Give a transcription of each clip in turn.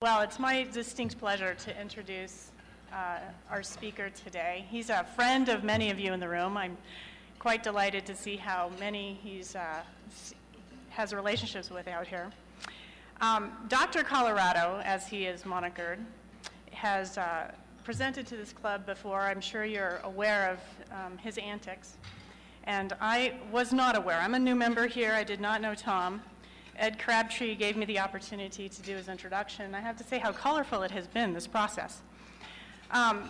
Well, it's my distinct pleasure to introduce our speaker today. He's a friend of many of you in the room. I'm quite delighted to see how many he's has relationships with out here. Dr. Colorado, as he is monikered, has presented to this club before. I'm sure you're aware of his antics. And I was not aware. I'm a new member here. I did not know Tom. Ed Crabtree gave me the opportunity to do his introduction. I have to say how colorful it has been, this process.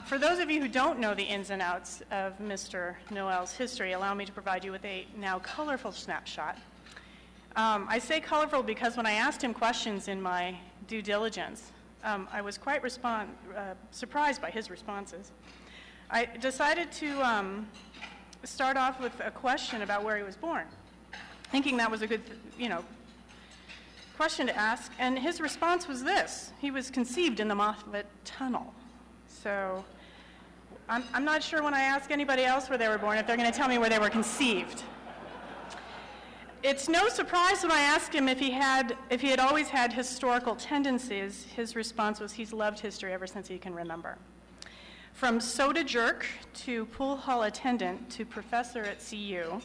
For those of you who don't know the ins and outs of Mr. Noel's history, allow me to provide you with a now colorful snapshot. I say colorful because when I asked him questions in my due diligence, I was quite surprised by his responses. I decided to start off with a question about where he was born, thinking that was a good, question to ask, and his response was this: he was conceived in the Moffat Tunnel. So I'm not sure when I ask anybody else where they were born if they're going to tell me where they were conceived. It's no surprise when I asked him if he had always had historical tendencies. His response was he's loved history ever since he can remember. From soda jerk to pool hall attendant to professor at CU,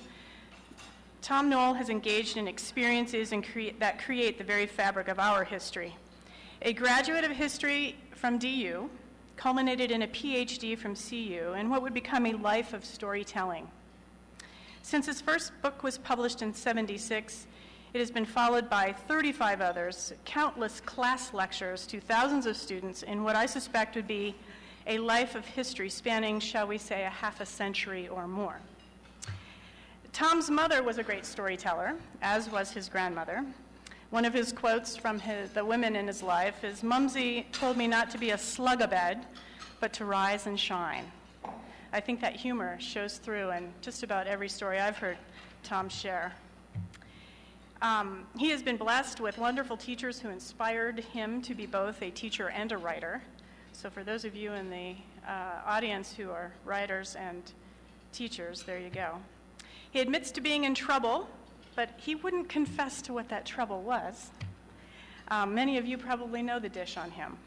Tom Noel has engaged in experiences that create the very fabric of our history. A graduate of history from DU, culminated in a PhD from CU, and what would become a life of storytelling. Since his first book was published in '76, it has been followed by 35 others, countless class lectures to thousands of students in what I suspect would be a life of history spanning, shall we say, a half a century or more. Tom's mother was a great storyteller, as was his grandmother. One of his quotes from the women in his life is, "Mumsy told me not to be a slug-a-bed, but to rise and shine." I think that humor shows through in just about every story I've heard Tom share. He has been blessed with wonderful teachers who inspired him to be both a teacher and a writer. So for those of you in the audience who are writers and teachers, there you go. He admits to being in trouble, but he wouldn't confess to what that trouble was. Many of you probably know the dish on him.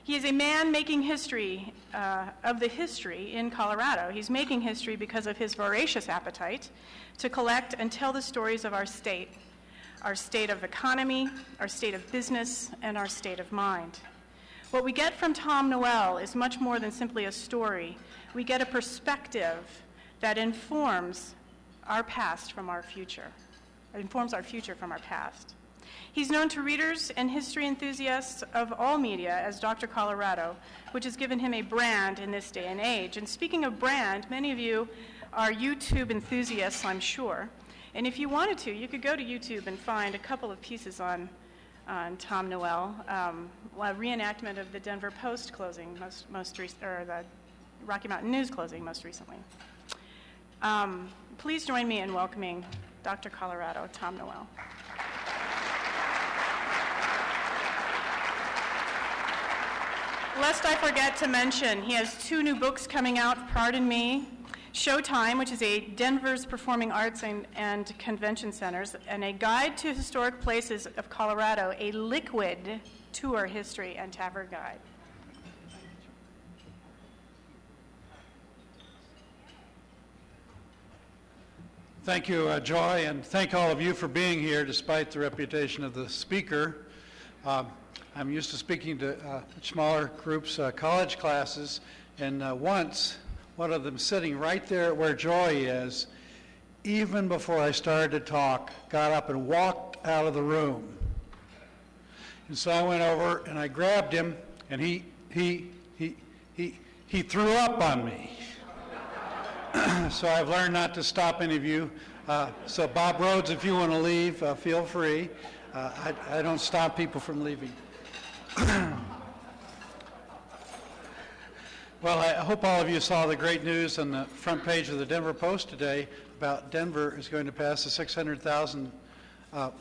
He is a man making history of the history in Colorado. He's making history because of his voracious appetite to collect and tell the stories of our state of economy, our state of business, and our state of mind. What we get from Tom Noel is much more than simply a story. We get a perspective that informs our past from our future. It informs our future from our past. He's known to readers and history enthusiasts of all media as Dr. Colorado, which has given him a brand in this day and age. And speaking of brand, many of you are YouTube enthusiasts, I'm sure. And if you wanted to, you could go to YouTube and find a couple of pieces on Tom Noel, a reenactment of the Denver Post closing or the Rocky Mountain News closing most recently. Please join me in welcoming Dr. Colorado, Tom Noel. Lest I forget to mention, he has 2 new books coming out, pardon me. Showtime, which is a Denver's performing arts and convention centers, and a guide to historic places of Colorado, a liquid tour history and tavern guide. Thank you, Joy, and thank all of you for being here despite the reputation of the speaker. I'm used to speaking to smaller groups, college classes, and once one of them sitting right there where Joy is, even before I started to talk, got up and walked out of the room. And so I went over and I grabbed him, and he threw up on me. So I've learned not to stop any of you. So Bob Rhodes, if you want to leave, feel free. I don't stop people from leaving. Well, I hope all of you saw the great news on the front page of the Denver Post today about Denver is going to pass the 600,000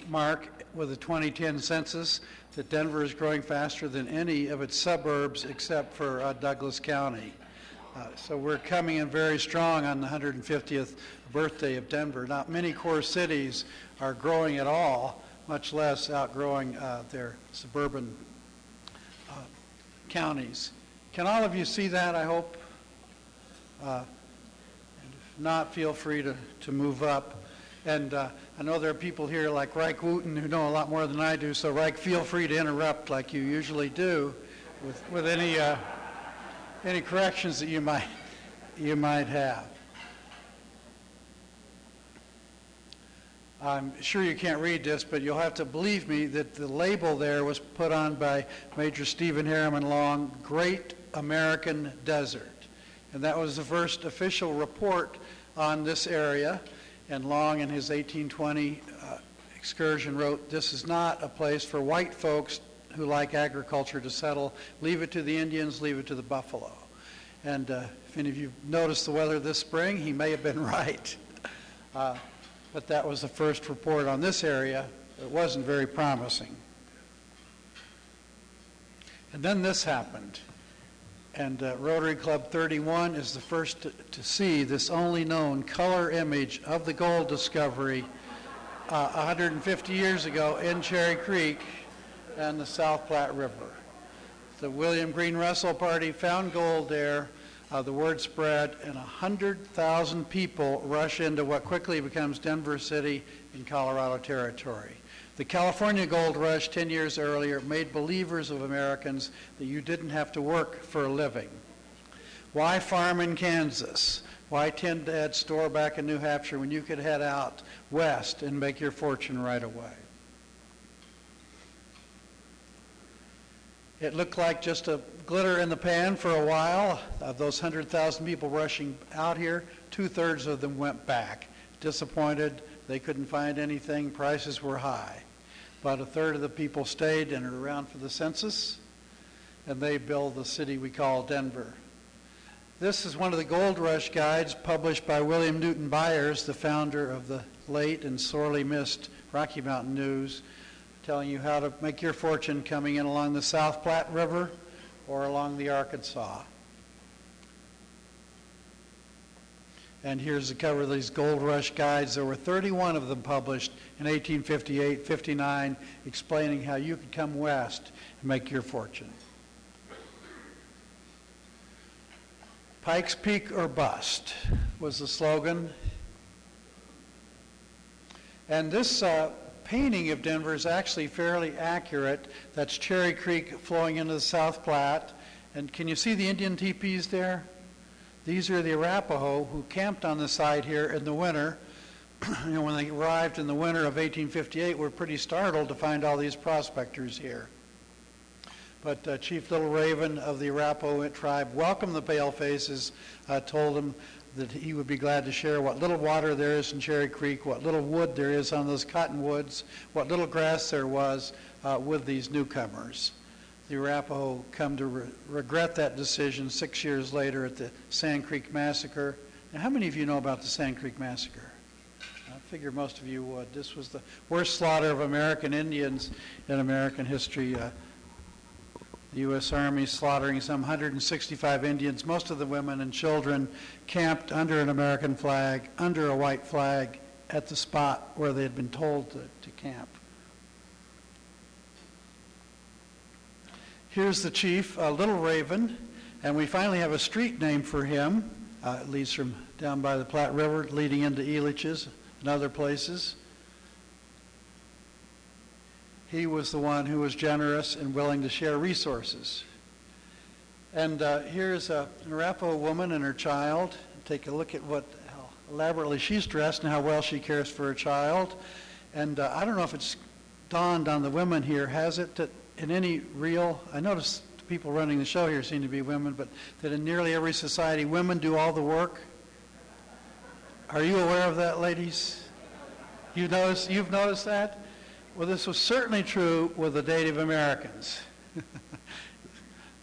mark with the 2010 census, that Denver is growing faster than any of its suburbs except for Douglas County. So we're coming in very strong on the 150th birthday of Denver. Not many core cities are growing at all, much less outgrowing their suburban counties. Can all of you see that, I hope? And if not, feel free to move up. And I know there are people here like Reich Wooten who know a lot more than I do, so Reich, feel free to interrupt like you usually do with any corrections that you might have. I'm sure you can't read this, but you'll have to believe me that the label there was put on by Major Stephen Harriman Long, Great American Desert. And that was the first official report on this area. And Long, in his 1820 excursion, wrote, "This is not a place for white folks who like agriculture to settle. Leave it to the Indians, leave it to the buffalo." And if any of you noticed the weather this spring, he may have been right. But that was the first report on this area. It wasn't very promising. And then this happened. And Rotary Club 31 is the first to see this only known color image of the gold discovery 150 years ago in Cherry Creek and the South Platte River. The William Green Russell Party found gold there. The word spread, and 100,000 people rush into what quickly becomes Denver City in Colorado Territory. The California Gold Rush 10 years earlier made believers of Americans that you didn't have to work for a living. Why farm in Kansas? Why tend to head store back in New Hampshire when you could head out west and make your fortune right away? It looked like just a glitter in the pan for a while. Of those 100,000 people rushing out here, 2/3 of them went back. Disappointed, they couldn't find anything, prices were high. About 1/3 of the people stayed and are around for the census, and they built the city we call Denver. This is one of the Gold Rush guides published by William Newton Byers, the founder of the late and sorely missed Rocky Mountain News, telling you how to make your fortune coming in along the South Platte River or along the Arkansas. And here's the cover of these Gold Rush guides. There were 31 of them published in 1858, 59, explaining how you could come west and make your fortune. Pikes Peak or bust was the slogan. And this painting of Denver is actually fairly accurate. That's Cherry Creek flowing into the South Platte. And can you see the Indian teepees there? These are the Arapaho who camped on the site here in the winter. You know, when they arrived in the winter of 1858, were pretty startled to find all these prospectors here. But Chief Little Raven of the Arapaho tribe welcomed the palefaces, told them that he would be glad to share what little water there is in Cherry Creek, what little wood there is on those cottonwoods, what little grass there was with these newcomers. The Arapaho come to regret that decision 6 years later at the Sand Creek Massacre. Now, how many of you know about the Sand Creek Massacre? I figure most of you would. This was the worst slaughter of American Indians in American history. The U.S. Army slaughtering some 165 Indians, most of the women and children, camped under an American flag, under a white flag, at the spot where they had been told to camp. Here's the chief, Little Raven, and we finally have a street name for him. It leads from down by the Platte River, leading into Elitch's and other places. He was the one who was generous and willing to share resources. And here's an Arapaho woman and her child. Take a look at how elaborately she's dressed and how well she cares for her child. And I don't know if it's dawned on the women here, has it, that in any real, I noticed the people running the show here seem to be women, but that in nearly every society, women do all the work? Are you aware of that, ladies? You've noticed that? Well, this was certainly true with the Native Americans.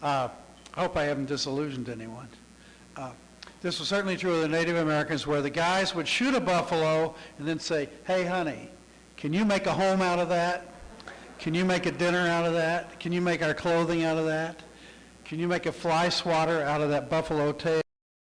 I hope I haven't disillusioned anyone. This was certainly true of the Native Americans, where the guys would shoot a buffalo and then say, "Hey, honey, can you make a home out of that? Can you make a dinner out of that? Can you make our clothing out of that? Can you make a fly swatter out of that buffalo tail?"